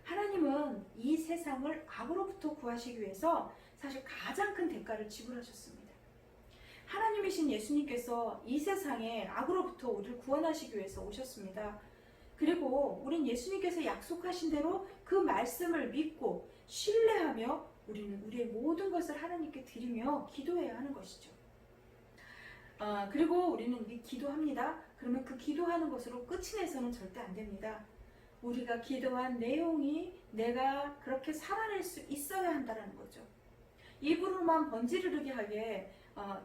하나님은 이 세상을 악으로부터 구하시기 위해서 사실 가장 큰 대가를 지불하셨습니다. 하나님이신 예수님께서 이 세상에 악으로부터 우리를 구원하시기 위해서 오셨습니다. 그리고 우린 예수님께서 약속하신 대로 그 말씀을 믿고 신뢰하며 우리는 우리의 모든 것을 하나님께 드리며 기도해야 하는 것이죠. 그리고 우리는 기도합니다. 그러면 그 기도하는 것으로 끝이 내서는 절대 안 됩니다. 우리가 기도한 내용이 내가 그렇게 살아낼 수 있어야 한다는 거죠. 입으로만 번지르르게 하게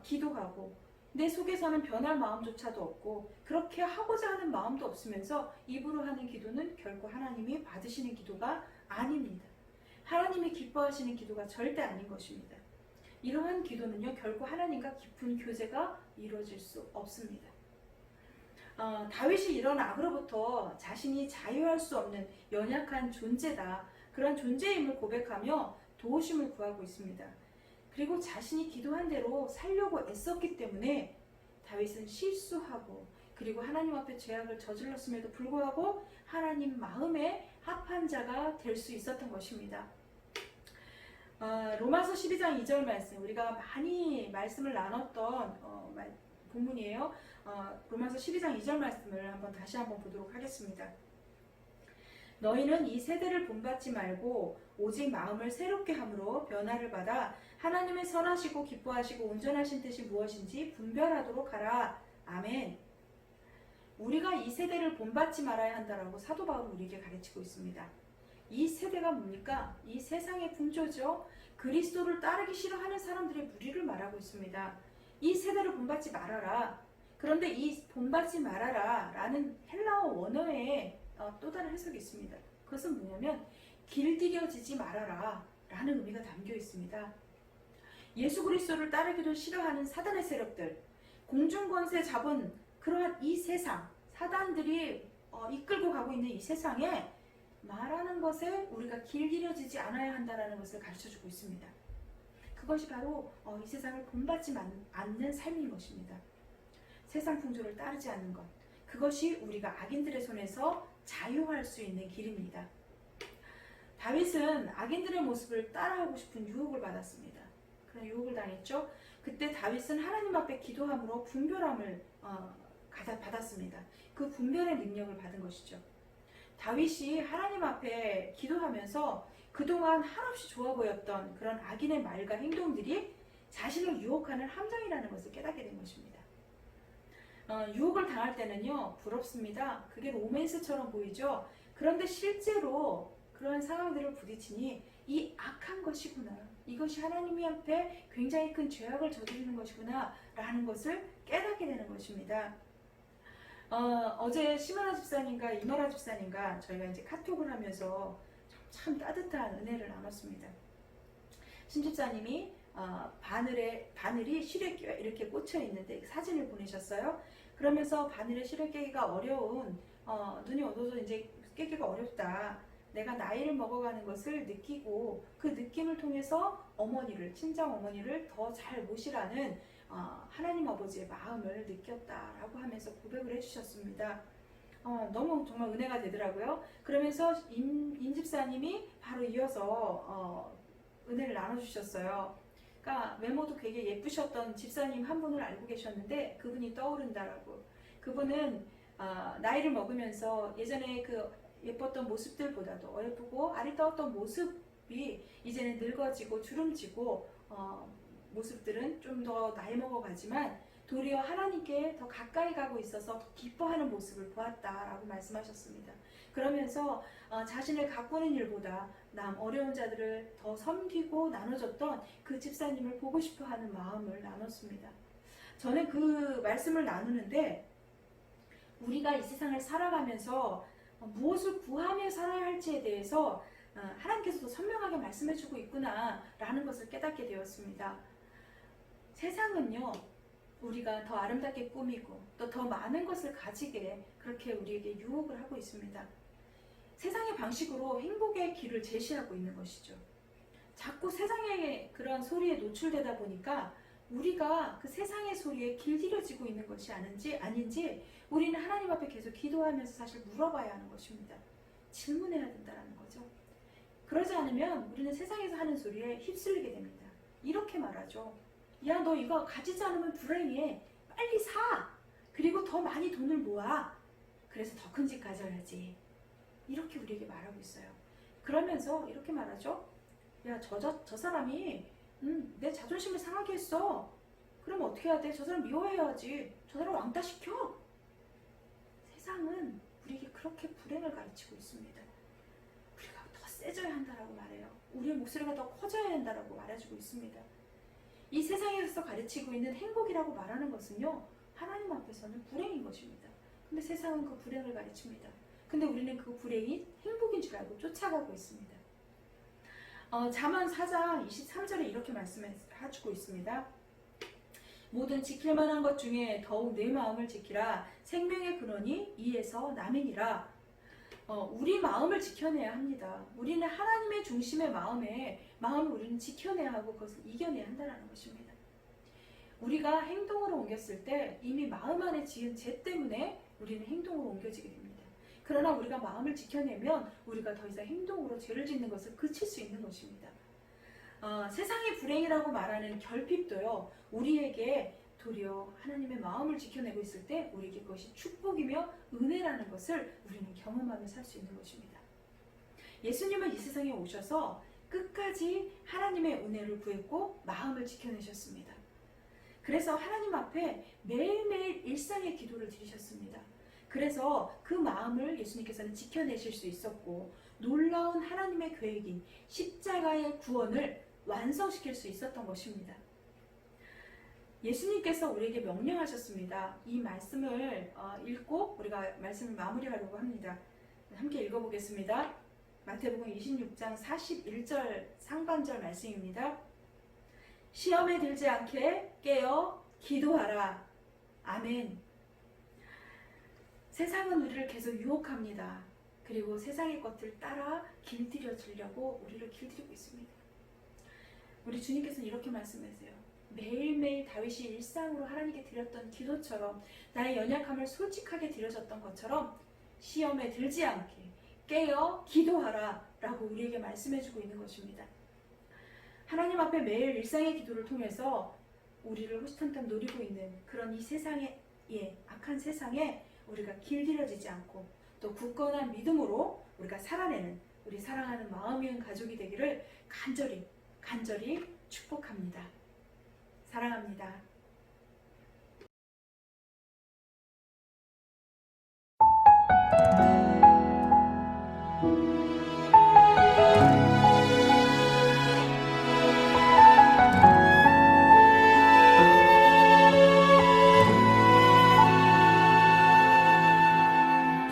기도하고 내 속에서는 변할 마음조차도 없고 그렇게 하고자 하는 마음도 없으면서 입으로 하는 기도는 결코 하나님이 받으시는 기도가 아닙니다. 하나님이 기뻐하시는 기도가 절대 아닌 것입니다. 이러한 기도는요, 결코 하나님과 깊은 교제가 이루어질 수 없습니다. 다윗이 이런 악으로부터 자신이 자유할 수 없는 연약한 존재다. 그런 존재임을 고백하며 도우심을 구하고 있습니다. 그리고 자신이 기도한 대로 살려고 애썼기 때문에 다윗은 실수하고 그리고 하나님 앞에 죄악을 저질렀음에도 불구하고 하나님 마음에 합한 자가 될 수 있었던 것입니다. 로마서 12장 2절 말씀, 우리가 많이 말씀을 나눴던 본문이에요. 로마서 12장 2절 말씀을 다시 한번 보도록 하겠습니다. 너희는 이 세대를 본받지 말고 오직 마음을 새롭게 함으로 변화를 받아 하나님의 선하시고 기뻐하시고 온전하신 뜻이 무엇인지 분별하도록 하라. 아멘. 우리가 이 세대를 본받지 말아야 한다라고 사도 바울은 우리에게 가르치고 있습니다. 이 세대가 뭡니까? 이 세상의 풍조죠. 그리스도를 따르기 싫어하는 사람들의 무리를 말하고 있습니다. 이 세대를 본받지 말아라. 그런데 이 본받지 말아라 라는 헬라어 원어에 또 다른 해석이 있습니다. 그것은 뭐냐면 길들여지지 말아라 라는 의미가 담겨 있습니다. 예수 그리스도를 따르기도 싫어하는 사단의 세력들, 공중권세 잡은 그러한 이 세상, 사단들이 이끌고 가고 있는 이 세상에 말하는 것에 우리가 길들여지지 않아야 한다는 것을 가르쳐주고 있습니다. 그것이 바로 이 세상을 본받지 않는 삶인 것입니다. 세상 풍조를 따르지 않는 것, 그것이 우리가 악인들의 손에서 자유할 수 있는 길입니다. 다윗은 악인들의 모습을 따라하고 싶은 유혹을 받았습니다. 그런 유혹을 당했죠. 그때 다윗은 하나님 앞에 기도함으로 분별함을 받았습니다. 그 분별의 능력을 받은 것이죠. 다윗이 하나님 앞에 기도하면서 그동안 한없이 좋아 보였던 그런 악인의 말과 행동들이 자신을 유혹하는 함정이라는 것을 깨닫게 된 것입니다. 유혹을 당할 때는요, 부럽습니다. 그게 로맨스처럼 보이죠. 그런데 실제로 그런 상황들을 부딪히니 이 악한 것이구나, 이것이 하나님 앞에 굉장히 큰 죄악을 저지르는 것이구나 라는 것을 깨닫게 되는 것입니다. 어제 심은하 집사님과 이노라 집사님과 저희가 이제 카톡을 하면서 참 따뜻한 은혜를 나눴습니다. 신 집사님이 바늘이 실에 이렇게 꽂혀 있는데 사진을 보내셨어요. 그러면서 바늘에 실을 깨기가 어려운, 눈이 어두워서 이제 깨기가 어렵다. 내가 나이를 먹어가는 것을 느끼고 그 느낌을 통해서 친정 어머니를 더 잘 모시라는 하나님 아버지의 마음을 느꼈다라고 하면서 고백을 해주셨습니다. 너무 정말 은혜가 되더라고요. 그러면서 임 집사님이 바로 이어서 은혜를 나눠주셨어요. 그러니까 외모도 되게 예쁘셨던 집사님 한 분을 알고 계셨는데 그분이 떠오른다라고. 그분은 나이를 먹으면서 예전에 그 예뻤던 모습들보다도 어여쁘고 아리따웠던 모습이 이제는 늙어지고 주름지고 모습들은 좀 더 나이 먹어가지만 도리어 하나님께 더 가까이 가고 있어서 더 기뻐하는 모습을 보았다라고 말씀하셨습니다. 그러면서 자신을 가꾸는 일보다 어려운 자들을 더 섬기고 나눠줬던 그 집사님을 보고 싶어하는 마음을 나눴습니다. 저는 그 말씀을 나누는데 우리가 이 세상을 살아가면서 무엇을 구하며 살아야 할지에 대해서 하나님께서도 선명하게 말씀해주고 있구나라는 것을 깨닫게 되었습니다. 세상은요, 우리가 더 아름답게 꾸미고 또 더 많은 것을 가지게 그렇게 우리에게 유혹을 하고 있습니다. 세상의 방식으로 행복의 길을 제시하고 있는 것이죠. 자꾸 세상의 그런 소리에 노출되다 보니까 우리가 그 세상의 소리에 길들여지고 있는 것이 아닌지 우리는 하나님 앞에 계속 기도하면서 사실 물어봐야 하는 것입니다. 질문해야 된다는 거죠. 그러지 않으면 우리는 세상에서 하는 소리에 휩쓸리게 됩니다. 이렇게 말하죠. 야, 너 이거 가지지 않으면 불행해. 빨리 사. 그리고 더 많이 돈을 모아. 그래서 더 큰 집 가져야지. 이렇게 우리에게 말하고 있어요. 그러면서 이렇게 말하죠. 야, 저 사람이 내 자존심을 상하게 했어. 그럼 어떻게 해야 돼? 저 사람 미워해야지. 저 사람 왕따 시켜. 세상은 우리에게 그렇게 불행을 가르치고 있습니다. 우리가 더 세져야 한다라고 말해요. 우리의 목소리가 더 커져야 한다라고 말해주고 있습니다. 이 세상에서 가르치고 있는 행복이라고 말하는 것은요, 하나님 앞에서는 불행인 것입니다. 근데 세상은 그 불행을 가르칩니다. 근데 우리는 그 불행이 행복인 줄 알고 쫓아가고 있습니다. 잠언 4장 23절에 이렇게 말씀해주고 있습니다. 모든 지킬 만한 것 중에 더욱 내 마음을 지키라. 생명의 근원이 이에서 남이니라. 우리 마음을 지켜내야 합니다. 우리는 하나님의 중심의 마음을 우리는 지켜내야 하고 그것을 이겨내야 한다는 것입니다. 우리가 행동으로 옮겼을 때 이미 마음 안에 지은 죄 때문에 우리는 행동으로 옮겨지게 됩니다. 그러나 우리가 마음을 지켜내면 우리가 더 이상 행동으로 죄를 짓는 것을 그칠 수 있는 것입니다. 세상의 불행이라고 말하는 결핍도요, 우리에게 도리어 하나님의 마음을 지켜내고 있을 때 우리에게 그것이 축복이며 은혜라는 것을 우리는 경험하며 살 수 있는 것입니다. 예수님은 이 세상에 오셔서 끝까지 하나님의 은혜를 구했고 마음을 지켜내셨습니다. 그래서 하나님 앞에 매일매일 일상의 기도를 드리셨습니다. 그래서 그 마음을 예수님께서는 지켜내실 수 있었고 놀라운 하나님의 계획인 십자가의 구원을 완성시킬 수 있었던 것입니다. 예수님께서 우리에게 명령하셨습니다. 이 말씀을 읽고 우리가 말씀을 마무리하려고 합니다. 함께 읽어보겠습니다. 마태복음 26장 41절 상반절 말씀입니다. 시험에 들지 않게 깨어 기도하라. 아멘. 세상은 우리를 계속 유혹합니다. 그리고 세상의 것들 따라 길들여 주려고 우리를 길들이고 있습니다. 우리 주님께서는 이렇게 말씀하세요. 매일매일 다윗이 일상으로 하나님께 드렸던 기도처럼 나의 연약함을 솔직하게 드려졌던 것처럼 시험에 들지 않게 깨어 기도하라 라고 우리에게 말씀해주고 있는 것입니다. 하나님 앞에 매일 일상의 기도를 통해서 우리를 호시탐탐 노리고 있는 그런 이 세상의 악한 세상에 우리가 길들여지지 않고 또 굳건한 믿음으로 우리가 살아내는 우리 사랑하는 마음이은 가족이 되기를 간절히 축복합니다. 사랑합니다.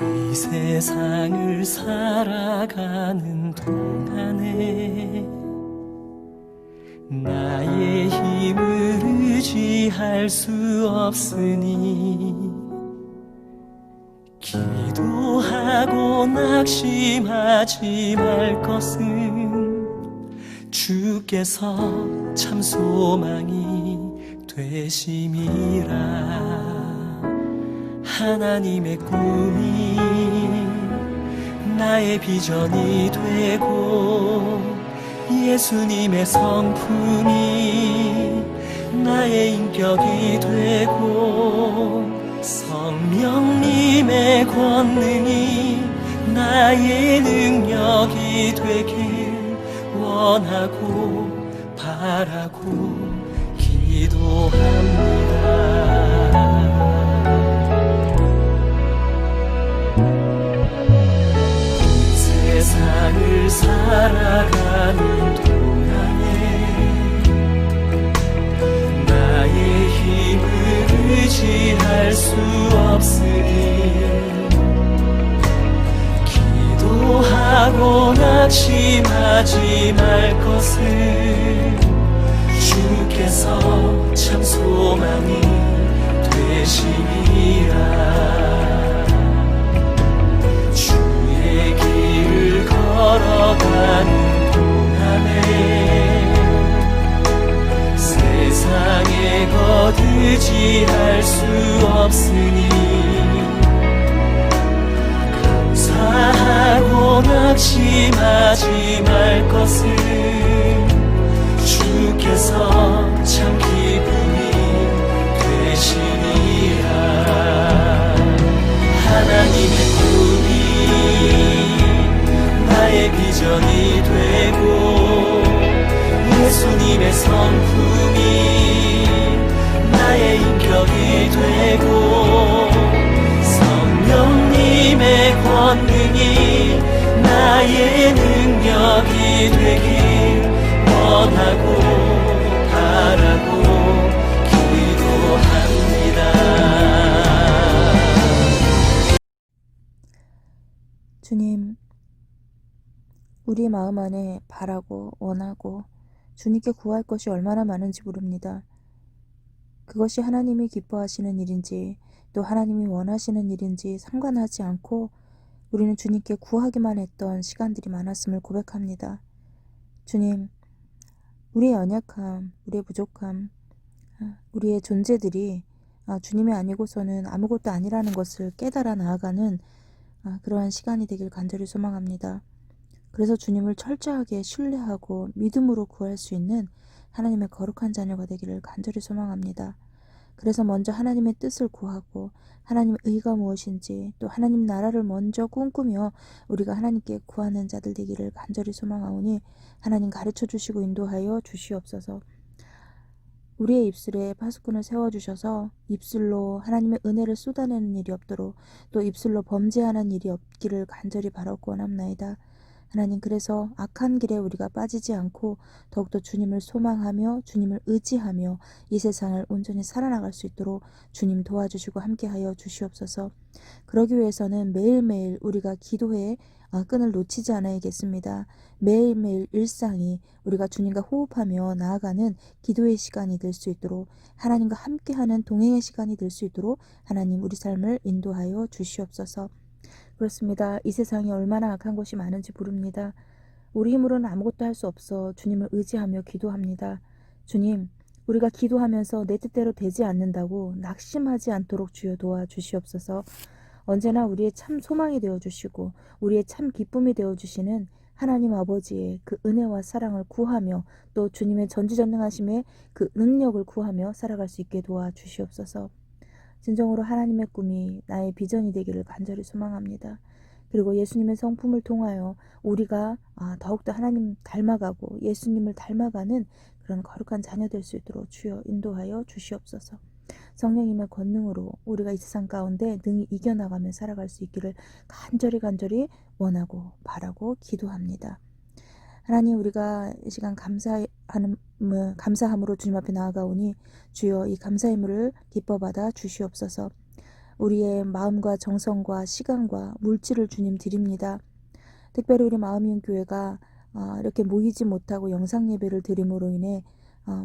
이 세상을 살아가는 동안에 나의 힘을 의지할 수 없으니 기도하고 낙심하지 말 것은 주께서 참 소망이 되심이라. 하나님의 꿈이 나의 비전이 되고 예수님의 성품이 나의 인격이 되고 성령님의 권능이 나의 능력이 되길 원하고 바라고 기도합니다. 세상을 살아가는 동안에 나의 힘을 의지할 수 없으니 기도하고 낙심하지 말 것을 주께서 참 소망이 되심이라. 걸어가는 동안에 세상에 거두지할 수 없으니 감사하고 낙심하지 말 것을 주께서 참 기쁨이 되시니라. 하나님의 꿈이 나의 비전이 되고 주의 성품이 나의 인격이 되고 성령님의 권능이 나의 능력이 되길 원하고 바라고 기도합니다.
주님, 우리의 마음 안에 바라고 원하고 주님께 구할 것이 얼마나 많은지 모릅니다. 그것이 하나님이 기뻐하시는 일인지 또 하나님이 원하시는 일인지 상관하지 않고 우리는 주님께 구하기만 했던 시간들이 많았음을 고백합니다. 주님, 우리의 연약함, 우리의 부족함, 우리의 존재들이 주님이 아니고서는 아무것도 아니라는 것을 깨달아 나아가는 그러한 시간이 되길 간절히 소망합니다. 그래서 주님을 철저하게 신뢰하고 믿음으로 구할 수 있는 하나님의 거룩한 자녀가 되기를 간절히 소망합니다. 그래서 먼저 하나님의 뜻을 구하고 하나님의 의가 무엇인지 또 하나님 나라를 먼저 꿈꾸며 우리가 하나님께 구하는 자들 되기를 간절히 소망하오니 하나님 가르쳐 주시고 인도하여 주시옵소서. 우리의 입술에 파수꾼을 세워주셔서 입술로 하나님의 은혜를 쏟아내는 일이 없도록 또 입술로 범죄하는 일이 없기를 간절히 바라고 원합나이다. 하나님, 그래서 악한 길에 우리가 빠지지 않고 더욱더 주님을 소망하며 주님을 의지하며 이 세상을 온전히 살아나갈 수 있도록 주님 도와주시고 함께하여 주시옵소서. 그러기 위해서는 매일매일 우리가 기도의 끈을 놓치지 않아야겠습니다. 매일매일 일상이 우리가 주님과 호흡하며 나아가는 기도의 시간이 될 수 있도록 하나님과 함께하는 동행의 시간이 될 수 있도록 하나님 우리 삶을 인도하여 주시옵소서. 그렇습니다. 이 세상이 얼마나 악한 것이 많은지 모릅니다. 우리 힘으로는 아무것도 할 수 없어 주님을 의지하며 기도합니다. 주님, 우리가 기도하면서 내 뜻대로 되지 않는다고 낙심하지 않도록 주여 도와주시옵소서. 언제나 우리의 참 소망이 되어주시고 우리의 참 기쁨이 되어주시는 하나님 아버지의 그 은혜와 사랑을 구하며 또 주님의 전지전능하심의 그 능력을 구하며 살아갈 수 있게 도와주시옵소서. 진정으로 하나님의 꿈이 나의 비전이 되기를 간절히 소망합니다. 그리고 예수님의 성품을 통하여 우리가 더욱더 하나님 닮아가고 예수님을 닮아가는 그런 거룩한 자녀 될 수 있도록 주여 인도하여 주시옵소서. 성령님의 권능으로 우리가 이 세상 가운데 능히 이겨나가며 살아갈 수 있기를 간절히 원하고 바라고 기도합니다. 하나님, 우리가 이 시간 감사함으로 주님 앞에 나아가오니 주여 이 감사의 물을 기뻐받아 주시옵소서. 우리의 마음과 정성과 시간과 물질을 주님 드립니다. 특별히 우리 마음이은 교회가 이렇게 모이지 못하고 영상 예배를 드림으로 인해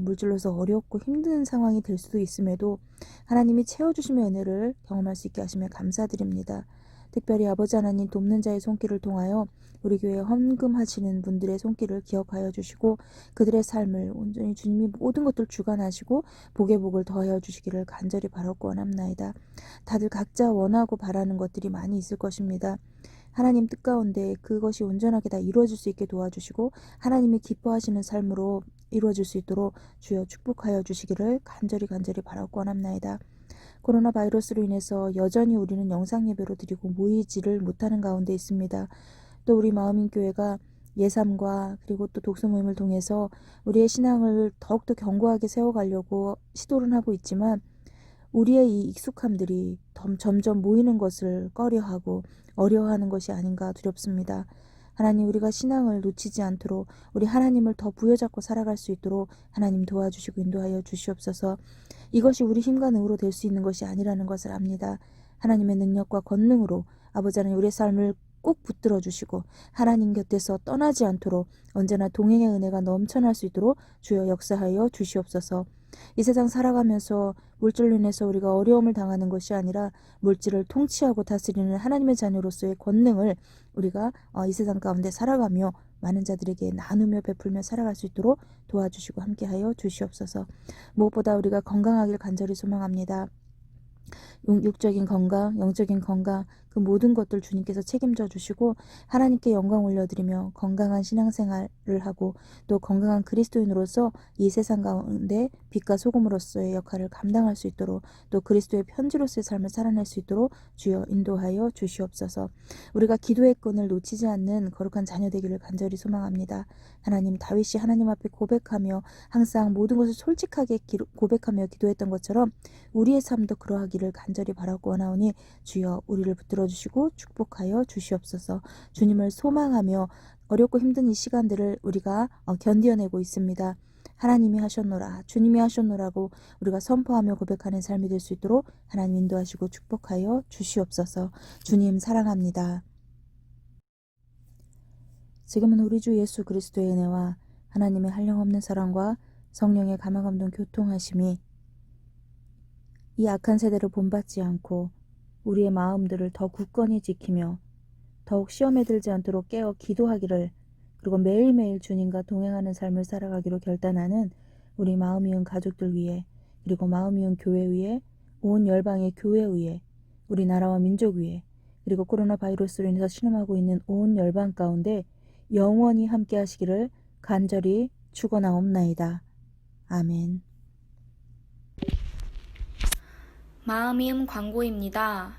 물질로서 어렵고 힘든 상황이 될 수도 있음에도 하나님이 채워주심의 은혜를 경험할 수 있게 하시며 감사드립니다. 특별히 아버지 하나님 돕는 자의 손길을 통하여 우리 교회에 헌금하시는 분들의 손길을 기억하여 주시고 그들의 삶을 온전히 주님이 모든 것들 주관하시고 복의 복을 더하여 주시기를 간절히 바라고 원합나이다. 다들 각자 원하고 바라는 것들이 많이 있을 것입니다. 하나님 뜻 가운데 그것이 온전하게 다 이루어질 수 있게 도와주시고 하나님이 기뻐하시는 삶으로 이루어질 수 있도록 주여 축복하여 주시기를 간절히 바라고 원합나이다. 코로나 바이러스로 인해서 여전히 우리는 영상 예배로 드리고 모이지를 못하는 가운데 있습니다. 또 우리 마음인 교회가 예삼과 그리고 또 독서 모임을 통해서 우리의 신앙을 더욱더 견고하게 세워가려고 시도를 하고 있지만 우리의 이 익숙함들이 점점 모이는 것을 꺼려하고 어려워하는 것이 아닌가 두렵습니다. 하나님, 우리가 신앙을 놓치지 않도록 우리 하나님을 더 부여잡고 살아갈 수 있도록 하나님 도와주시고 인도하여 주시옵소서. 이것이 우리 힘과 능으로 될 수 있는 것이 아니라는 것을 압니다. 하나님의 능력과 권능으로 아버지 하나님 우리의 삶을 꼭 붙들어 주시고 하나님 곁에서 떠나지 않도록 언제나 동행의 은혜가 넘쳐날 수 있도록 주여 역사하여 주시옵소서. 이 세상 살아가면서 물질로 인해서 우리가 어려움을 당하는 것이 아니라 물질을 통치하고 다스리는 하나님의 자녀로서의 권능을 우리가 이 세상 가운데 살아가며 많은 자들에게 나누며 베풀며 살아갈 수 있도록 도와주시고 함께하여 주시옵소서. 무엇보다 우리가 건강하길 간절히 소망합니다. 육적인 건강, 영적인 건강, 그 모든 것들 주님께서 책임져 주시고 하나님께 영광 올려드리며 건강한 신앙생활을 하고 또 건강한 그리스도인으로서 이 세상 가운데 빛과 소금으로서의 역할을 감당할 수 있도록 또 그리스도의 편지로서의 삶을 살아낼 수 있도록 주여 인도하여 주시옵소서. 우리가 기도의 끈을 놓치지 않는 거룩한 자녀 되기를 간절히 소망합니다. 하나님, 다윗이 하나님 앞에 고백하며 항상 모든 것을 솔직하게 고백하며 기도했던 것처럼 우리의 삶도 그러하기를 간절히 바라고 원하오니 주여 우리를 붙들어 주시고 축복하여 주시옵소서. 주님을 소망하며 어렵고 힘든 이 시간들을 우리가 견뎌내고 있습니다. 하나님이 하셨노라, 주님이 하셨노라고 우리가 선포하며 고백하는 삶이 될 수 있도록 하나님 인도하시고 축복하여 주시옵소서. 주님 사랑합니다. 지금은 우리 주 예수 그리스도의 은혜와 하나님의 한량없는 사랑과 성령의 감화감동 교통하심이 이 악한 세대를 본받지 않고 우리의 마음들을 더 굳건히 지키며 더욱 시험에 들지 않도록 깨어 기도하기를, 그리고 매일매일 주님과 동행하는 삶을 살아가기로 결단하는 우리 마음이은 가족들 위해, 그리고 마음이은 교회 위에, 온 열방의 교회 위에, 우리나라와 민족 위에, 그리고 코로나 바이러스로 인해서 신음하고 있는 온 열방 가운데 영원히 함께 하시기를 간절히 축원하옵나이다. 아멘.
마음이음 광고입니다.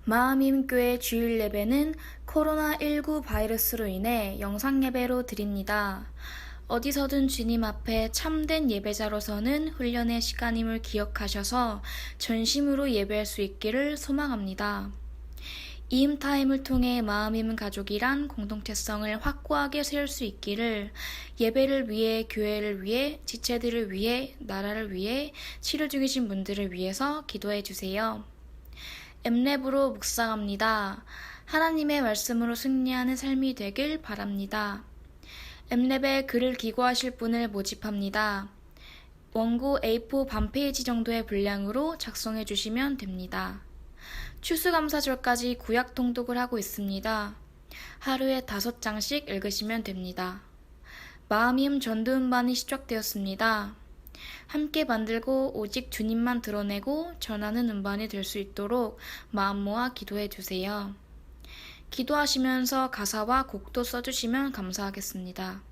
마음이음 교회 주일 예배는 코로나19 바이러스로 인해 영상 예배로 드립니다. 어디서든 주님 앞에 참된 예배자로서는 훈련의 시간임을 기억하셔서 전심으로 예배할 수 있기를 소망합니다. 이음타임을 통해 마음이음 가족이란 공동체성을 확고하게 세울 수 있기를 예배를 위해, 교회를 위해, 지체들을 위해, 나라를 위해, 치료 중이신 분들을 위해서 기도해 주세요. 엠랩으로 묵상합니다. 하나님의 말씀으로 승리하는 삶이 되길 바랍니다. 엠랩에 글을 기고하실 분을 모집합니다. 원고 A4 반페이지 정도의 분량으로 작성해 주시면 됩니다. 추수감사절까지 구약 통독을 하고 있습니다. 하루에 5장씩 읽으시면 됩니다. 마음이음 전도음반이 시작되었습니다. 함께 만들고 오직 주님만 드러내고 전하는 음반이 될 수 있도록 마음 모아 기도해 주세요. 기도하시면서 가사와 곡도 써주시면 감사하겠습니다.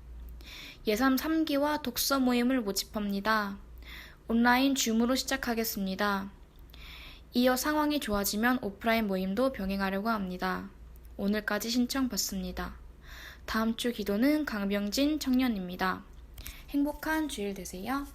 예삼 3기와 독서 모임을 모집합니다. 온라인 줌으로 시작하겠습니다. 이어 상황이 좋아지면 오프라인 모임도 병행하려고 합니다. 오늘까지 신청 받습니다. 다음 주 기도는 강병진 청년입니다. 행복한 주일 되세요.